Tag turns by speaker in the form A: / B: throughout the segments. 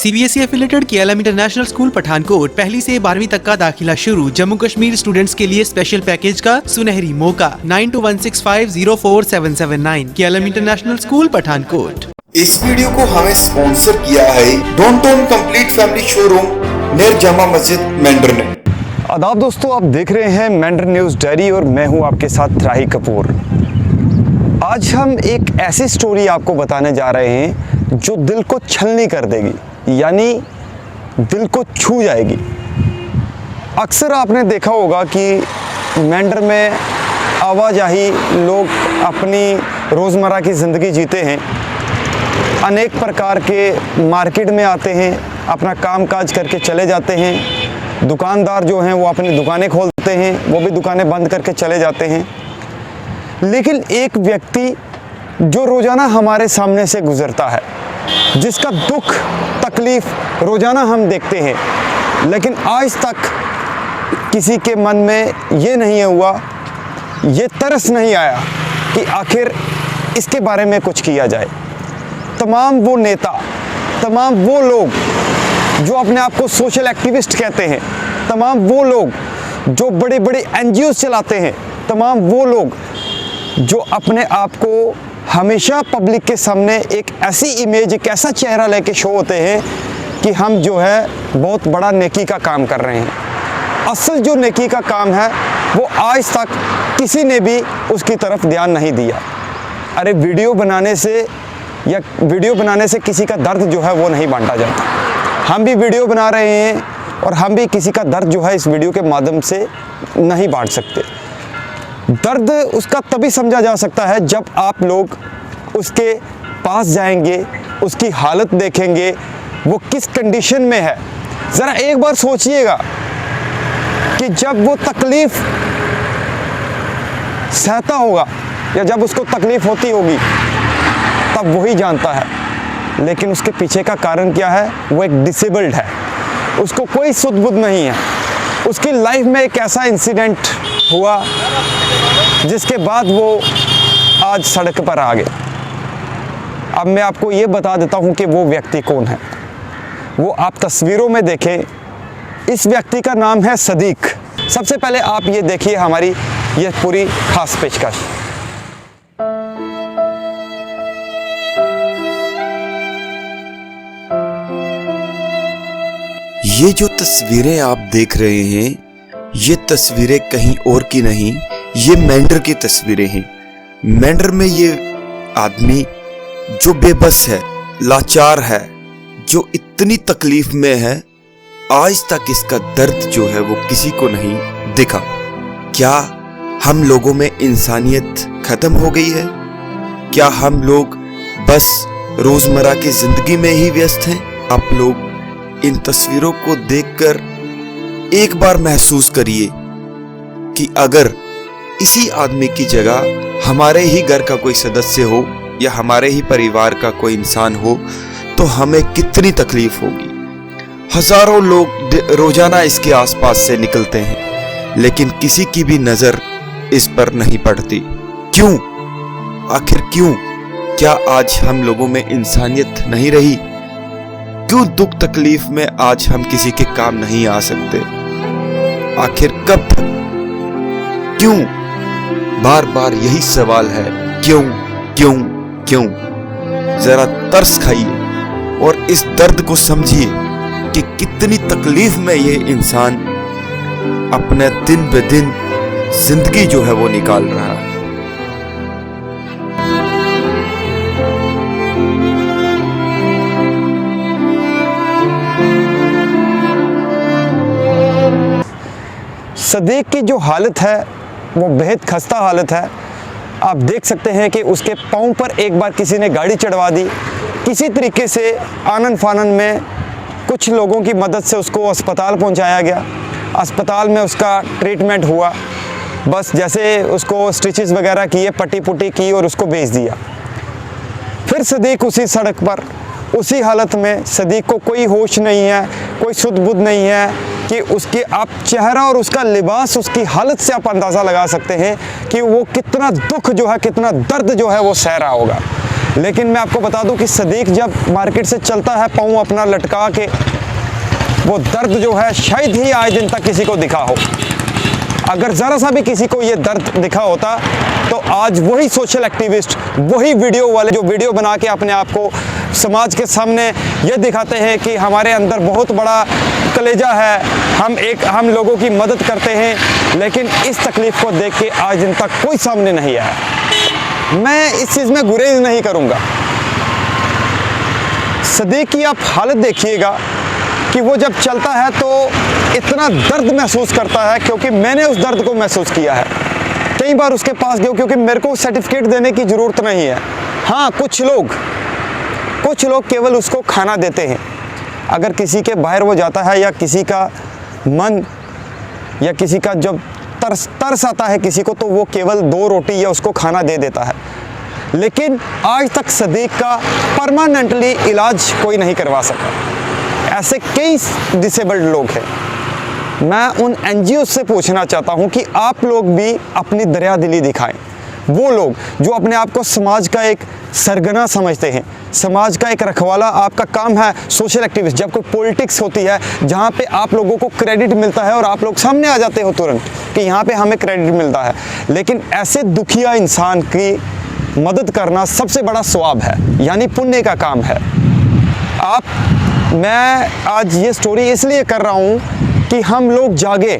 A: CBSE affiliated KLM international school Pathankot पहली से 12वीं तक का दाखिला शुरू। जम्मू कश्मीर स्टूडेंट्स के लिए स्पेशल पैकेज का सुनहरी मौका। 9216504779 केएलएम इंटरनेशनल स्कूल पठानकोट।
B: इस वीडियो को हमें स्पॉन्सर किया है Downtown complete family showroom near Jama Masjid Mendhar ने।
C: आदाब दोस्तों, आप देख रहे हैं मेंढर न्यूज़ डायरी और मैं हूं आपके साथ राही कपूर। आज हम एक ऐसी स्टोरी आपको बताने जा रहे हैं जो दिल को छलनी कर देगी, यानी दिल को छू जाएगी। अक्सर आपने देखा होगा कि मेंढर में आवाजाही लोग अपनी रोज़मर्रा की ज़िंदगी जीते हैं, अनेक प्रकार के मार्केट में आते हैं, अपना काम काज करके चले जाते हैं। दुकानदार जो हैं वो अपनी दुकानें खोलते हैं, वो भी दुकानें बंद करके चले जाते हैं। लेकिन एक व्यक्ति जो रोज़ाना हमारे सामने से गुज़रता है, जिसका दुख तकलीफ़ रोज़ाना हम देखते हैं, लेकिन आज तक किसी के मन में ये नहीं हुआ, ये तरस नहीं आया कि आखिर इसके बारे में कुछ किया जाए। तमाम वो नेता, तमाम वो लोग जो अपने आप को सोशल एक्टिविस्ट कहते हैं, तमाम वो लोग जो बड़े बड़े एनजीओ चलाते हैं, तमाम वो लोग जो अपने आप को हमेशा पब्लिक के सामने एक ऐसी इमेज, एक ऐसा चेहरा लेके शो होते हैं कि हम जो है बहुत बड़ा नेकी का काम कर रहे हैं। असल जो नेकी का काम है वो आज तक किसी ने भी उसकी तरफ ध्यान नहीं दिया। अरे वीडियो बनाने से किसी का दर्द जो है वो नहीं बांटा जाता। हम भी वीडियो बना रहे हैं और हम भी किसी का दर्द जो है इस वीडियो के माध्यम से नहीं बांट सकते। दर्द उसका तभी समझा जा सकता है जब आप लोग उसके पास जाएंगे, उसकी हालत देखेंगे, वो किस कंडीशन में है। ज़रा एक बार सोचिएगा कि जब वो तकलीफ़ सहता होगा या जब उसको तकलीफ़ होती होगी तब वही जानता है, लेकिन उसके पीछे का कारण क्या है? वो एक डिसेबल्ड है, उसको कोई सुध बुध नहीं है। उसकी लाइफ में एक ऐसा इंसिडेंट हुआ जिसके बाद वो आज सड़क पर आ गया। अब मैं आपको ये बता देता हूँ कि वो व्यक्ति कौन है। वो आप तस्वीरों में देखें, इस व्यक्ति का नाम है सदीक। सबसे पहले आप ये देखिए हमारी ये पूरी खास पेशकश।
B: ये जो तस्वीरें आप देख रहे हैं, ये तस्वीरें कहीं और की नहीं, ये मेंढर की तस्वीरें हैं। मेंढर में ये आदमी जो बेबस है, लाचार है, जो इतनी तकलीफ में है, आज तक इसका दर्द जो है वो किसी को नहीं दिखा। क्या हम लोगों में इंसानियत खत्म हो गई है? क्या हम लोग बस रोजमर्रा की जिंदगी में ही व्यस्त हैं? आप लोग इन तस्वीरों को देखकर एक बार महसूस करिए कि अगर इसी आदमी की जगह हमारे ही घर का कोई सदस्य हो या हमारे ही परिवार का कोई इंसान हो तो हमें कितनी तकलीफ होगी। हजारों लोग रोजाना इसके आसपास से निकलते हैं, लेकिन किसी की भी नजर इस पर नहीं पड़ती। क्यों? आखिर क्यों? क्या आज हम लोगों में इंसानियत नहीं रही? क्यों दुख तकलीफ में आज हम किसी के काम नहीं आ सकते? आखिर कब तक? क्यों? बार बार यही सवाल है, क्यों क्यों क्यों? जरा तरस खाइए और इस दर्द को समझिए कि कितनी तकलीफ में ये इंसान अपने दिन ब दिन जिंदगी जो है वो निकाल रहा है।
C: सदीक की जो हालत है वो बेहद खस्ता हालत है। आप देख सकते हैं कि उसके पाँव पर एक बार किसी ने गाड़ी चढ़वा दी। किसी तरीके से आनन फानन में कुछ लोगों की मदद से उसको अस्पताल पहुंचाया गया। अस्पताल में उसका ट्रीटमेंट हुआ। बस जैसे उसको स्टिचेस वगैरह किए, पट्टी पुट्टी की और उसको भेज दिया। फिर सदीक उसी सड़क पर, उसी हालत में। सदीक को कोई होश नहीं है, कोई सुध बुध नहीं है कि उसके आप चेहरा और उसका लिबास, उसकी हालत से आप अंदाज़ा लगा सकते हैं कि वो कितना दुख जो है, कितना दर्द जो है वो सह रहा होगा। लेकिन मैं आपको बता दूं कि सदीक जब मार्केट से चलता है पाँव अपना लटका के, वो दर्द जो है शायद ही आज दिन तक किसी को दिखा हो। अगर ज़रा सा भी किसी को ये दर्द दिखा होता तो आज वही सोशल एक्टिविस्ट, वही वीडियो वाले जो वीडियो बना के अपने आप को समाज के सामने ये दिखाते हैं कि हमारे अंदर बहुत बड़ा कलेजा है, हम लोगों की मदद करते हैं, लेकिन इस तकलीफ़ को देख के आज दिन तक कोई सामने नहीं आया। मैं इस चीज़ में गुरेज नहीं करूँगा। सदीक की आप हालत देखिएगा कि वो जब चलता है तो इतना दर्द महसूस करता है, क्योंकि मैंने उस दर्द को महसूस किया है। कई बार उसके पास गया, क्योंकि मेरे को सर्टिफिकेट देने की ज़रूरत नहीं है। हाँ, कुछ लोग केवल उसको खाना देते हैं। अगर किसी के बाहर वो जाता है या किसी का मन या किसी का जब तरस आता है किसी को, तो वो केवल 2 रोटी या उसको खाना दे देता है। लेकिन आज तक सदीक का परमानेंटली इलाज कोई नहीं करवा सका। ऐसे कई डिसेबल्ड लोग हैं। मैं उन NGO से पूछना चाहता हूं कि आप लोग भी अपनी दरिया दिली दिखाएं। वो लोग जो अपने आप को समाज का एक सरगना समझते हैं, समाज का एक रखवाला आपका काम है, सोशल एक्टिविस्ट। जब कोई पॉलिटिक्स होती है जहाँ पे आप लोगों को क्रेडिट मिलता है और आप लोग सामने आ जाते हो तुरंत कि यहाँ पे हमें क्रेडिट मिलता है, लेकिन ऐसे दुखिया इंसान की मदद करना सबसे बड़ा स्वाब है, यानी पुण्य का काम है। मैं आज ये स्टोरी इसलिए कर रहा हूँ कि हम लोग जागे।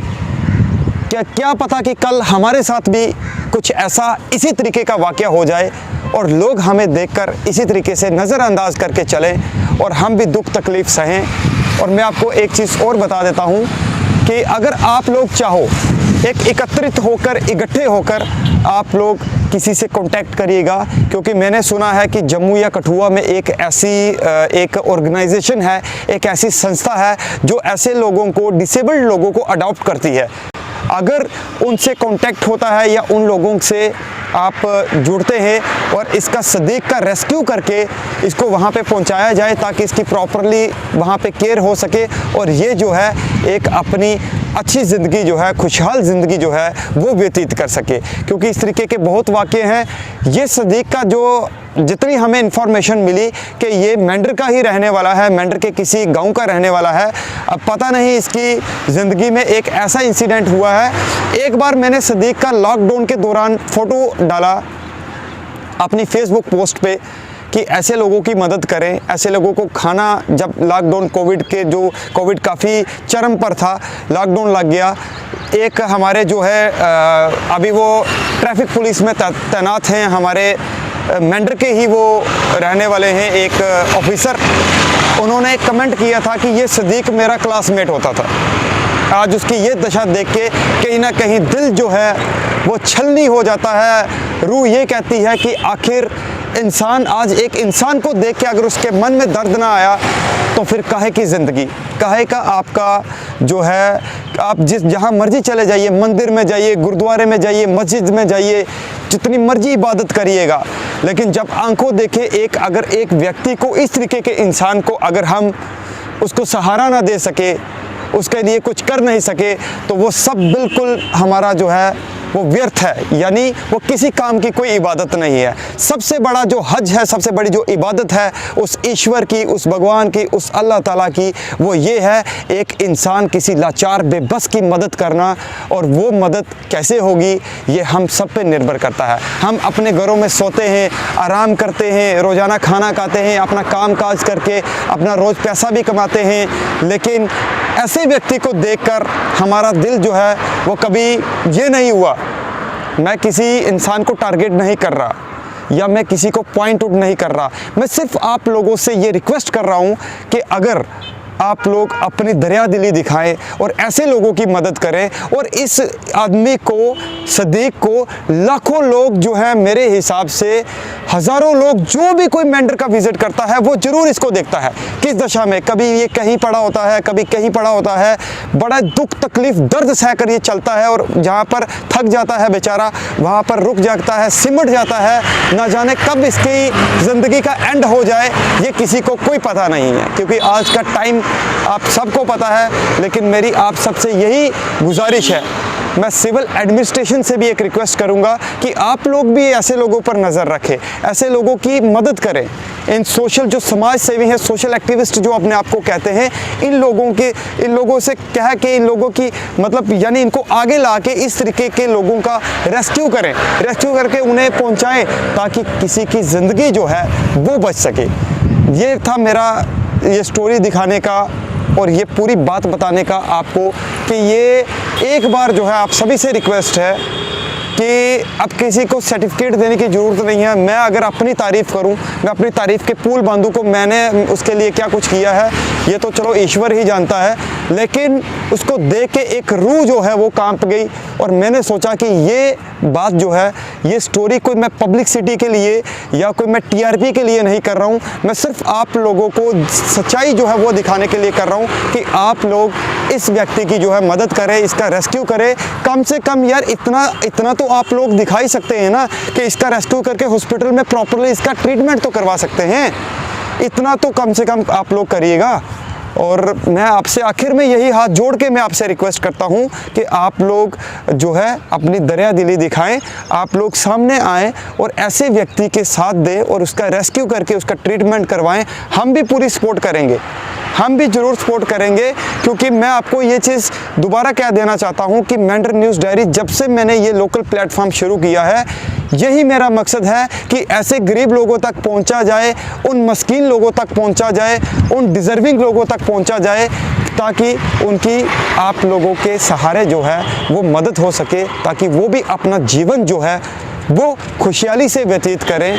C: क्या पता कि कल हमारे साथ भी कुछ ऐसा इसी तरीके का वाक़या हो जाए और लोग हमें देखकर इसी तरीके से नज़रअंदाज करके चलें और हम भी दुख तकलीफ़ सहें। और मैं आपको एक चीज़ और बता देता हूँ कि अगर आप लोग चाहो, एक एकत्रित होकर, इकट्ठे होकर आप लोग किसी से कांटेक्ट करिएगा, क्योंकि मैंने सुना है कि जम्मू या कठुआ में एक ऐसी एक ऑर्गेनाइजेशन है, एक ऐसी संस्था है जो ऐसे लोगों को, डिसेबल्ड लोगों को अडॉप्ट करती है। अगर उनसे कांटेक्ट होता है या उन लोगों से आप जुड़ते हैं और इसका सदीक का रेस्क्यू करके इसको वहाँ पे पहुँचाया जाए ताकि इसकी प्रॉपरली वहाँ पे केयर हो सके और ये जो है एक अपनी अच्छी ज़िंदगी जो है, खुशहाल ज़िंदगी जो है वो व्यतीत कर सके। क्योंकि इस तरीके के बहुत वाक़े हैं। ये सदीक का जो जितनी हमें इंफॉर्मेशन मिली कि ये मेंढर का ही रहने वाला है, मेंढर के किसी गांव का रहने वाला है। अब पता नहीं इसकी ज़िंदगी में एक ऐसा इंसिडेंट हुआ है। एक बार मैंने सदीक का लॉकडाउन के दौरान फ़ोटो डाला अपनी फेसबुक पोस्ट पे कि ऐसे लोगों की मदद करें, ऐसे लोगों को खाना, जब लॉकडाउन कोविड काफ़ी चरम पर था, लॉकडाउन लग गया। एक हमारे जो है अभी वो ट्रैफिक पुलिस में तैनात हैं, हमारे मेंढर के ही वो रहने वाले हैं, एक ऑफिसर, उन्होंने एक कमेंट किया था कि ये सदीक मेरा क्लासमेट होता था। आज उसकी ये दशा देख के कहीं ना कहीं दिल जो है वो छलनी हो जाता है। रूह ये कहती है कि आखिर इंसान, आज एक इंसान को देख के अगर उसके मन में दर्द ना आया तो फिर काहे की ज़िंदगी, काहे का आपका जो है, आप जहाँ मर्जी चले जाइए, मंदिर में जाइए, गुरुद्वारे में जाइए, मस्जिद में जाइए, जितनी मर्जी इबादत करिएगा, लेकिन जब आंखों देखे अगर एक व्यक्ति को, इस तरीके के इंसान को अगर हम उसको सहारा ना दे सके, उसके लिए कुछ कर नहीं सके, तो वो सब बिल्कुल हमारा जो है वो व्यर्थ है, यानी वो किसी काम की कोई इबादत नहीं है। सबसे बड़ा जो हज है, सबसे बड़ी जो इबादत है उस ईश्वर की, उस भगवान की, उस अल्लाह ताला की, वो ये है एक इंसान, किसी लाचार बेबस की मदद करना। और वो मदद कैसे होगी ये हम सब पे निर्भर करता है। हम अपने घरों में सोते हैं, आराम करते हैं, रोज़ाना खाना खाते हैं, अपना काम काज करके अपना रोज़ पैसा भी कमाते हैं, लेकिन ऐसे व्यक्ति को देखकर हमारा दिल जो है वो कभी ये नहीं हुआ। मैं किसी इंसान को टारगेट नहीं कर रहा या मैं किसी को पॉइंट आउट नहीं कर रहा, मैं सिर्फ आप लोगों से ये रिक्वेस्ट कर रहा हूँ कि अगर आप लोग अपनी दरिया दिली दिखाएं और ऐसे लोगों की मदद करें। और इस आदमी को, सदीक को, लाखों लोग जो है, मेरे हिसाब से हज़ारों लोग, जो भी कोई मेंढर का विज़िट करता है वो ज़रूर इसको देखता है किस दशा में, कभी ये कहीं पड़ा होता है, कभी कहीं पड़ा होता है, बड़ा दुख तकलीफ़ दर्द सहकर ये चलता है और जहाँ पर थक जाता है बेचारा वहाँ पर रुक जाता है, सिमट जाता है। ना जाने कब इसकी ज़िंदगी का एंड हो जाए ये किसी को कोई पता नहीं है, क्योंकि आज का टाइम आप सबको पता है। लेकिन मेरी आप सबसे यही गुजारिश है मैं सिविल एडमिनिस्ट्रेशन से भी एक रिक्वेस्ट करूंगा कि आप लोग भी ऐसे लोगों पर नज़र रखें, ऐसे लोगों की मदद करें। इन सोशल जो समाज सेवी हैं, सोशल एक्टिविस्ट जो अपने आप को कहते हैं, इन लोगों से कह के इन लोगों की मतलब यानी इनको आगे ला के इस तरीके के लोगों का रेस्क्यू करें, रेस्क्यू करके उन्हें पहुंचाएं ताकि किसी की ज़िंदगी जो है वो बच सके। ये था मेरा ये स्टोरी दिखाने का और ये पूरी बात बताने का आपको कि ये एक बार जो है आप सभी से रिक्वेस्ट है कि अब किसी को सर्टिफिकेट देने की ज़रूरत नहीं है। मैं अगर अपनी तारीफ़ करूं, मैं अपनी तारीफ़ के पुल बांधूं को मैंने उसके लिए क्या कुछ किया है ये तो चलो ईश्वर ही जानता है, लेकिन उसको देख के एक रूह जो है वो कांप गई और मैंने सोचा कि ये बात जो है, ये स्टोरी कोई मैं पब्लिसिटी के लिए या कोई मैं टीआरपी के लिए नहीं कर रहा हूँ, मैं सिर्फ आप लोगों को सच्चाई जो है वो दिखाने के लिए कर रहा हूँ कि आप लोग इस व्यक्ति की जो है मदद करें, इसका रेस्क्यू करें। कम से कम यार इतना तो आप लोग दिखा ही सकते हैं ना कि इसका रेस्क्यू करके हॉस्पिटल में प्रॉपरली इसका ट्रीटमेंट तो करवा सकते हैं, इतना तो कम से कम आप लोग करिएगा। और मैं आपसे आखिर में यही हाथ जोड़ के मैं आपसे रिक्वेस्ट करता हूं कि आप लोग जो है अपनी दरिया दिली दिखाएं, आप लोग सामने आएं और ऐसे व्यक्ति के साथ दें और उसका रेस्क्यू करके उसका ट्रीटमेंट करवाएं। हम भी पूरी सपोर्ट करेंगे, हम भी ज़रूर सपोर्ट करेंगे, क्योंकि मैं आपको ये चीज़ दोबारा कह देना चाहता हूँ कि मेंढर न्यूज़ डायरी जब से मैंने ये लोकल प्लेटफॉर्म शुरू किया है, यही मेरा मकसद है कि ऐसे गरीब लोगों तक पहुंचा जाए, उन मस्कीन लोगों तक पहुंचा जाए, उन डिज़र्विंग लोगों तक पहुंचा जाए, ताकि उनकी आप लोगों के सहारे जो है वो मदद हो सके, ताकि वो भी अपना जीवन जो है वो खुशहाली से व्यतीत करें।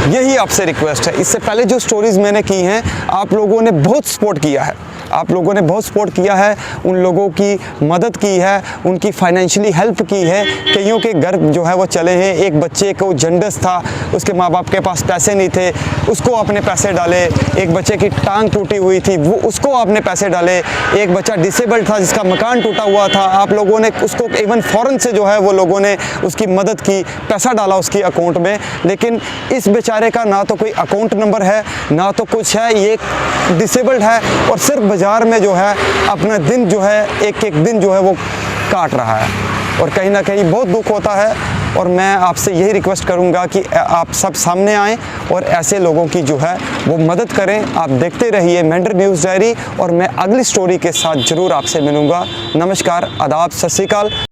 C: यही आपसे रिक्वेस्ट है। इससे पहले जो स्टोरीज़ मैंने की हैं आप लोगों ने बहुत सपोर्ट किया है, आप लोगों ने बहुत सपोर्ट किया है, उन लोगों की मदद की है, उनकी फाइनेंशियली हेल्प की है। कईयों के घर जो है वो चले हैं, एक बच्चे को जंडस था, उसके माँ बाप के पास पैसे नहीं थे, उसको आपने पैसे डाले। एक बच्चे की टांग टूटी हुई थी, वो उसको आपने पैसे डाले। एक बच्चा डिसेबल्ड था जिसका मकान टूटा हुआ था, आप लोगों ने उसको इवन फ़ौरन से जो है वो लोगों ने उसकी मदद की, पैसा डाला उसकी अकाउंट में। लेकिन इस बेचारे का ना तो कोई अकाउंट नंबर है, ना तो कुछ है, ये डिसेबल्ड है और सिर्फ बाज़ार में जो है अपना दिन जो है एक दिन जो है वो काट रहा है और कहीं ना कहीं बहुत दुख होता है। और मैं आपसे यही रिक्वेस्ट करूंगा कि आप सब सामने आएँ और ऐसे लोगों की जो है वो मदद करें। आप देखते रहिए मेंढर न्यूज़ डायरी और मैं अगली स्टोरी के साथ ज़रूर आपसे मिलूँगा। नमस्कार, आदाब, सत श्री अकाल।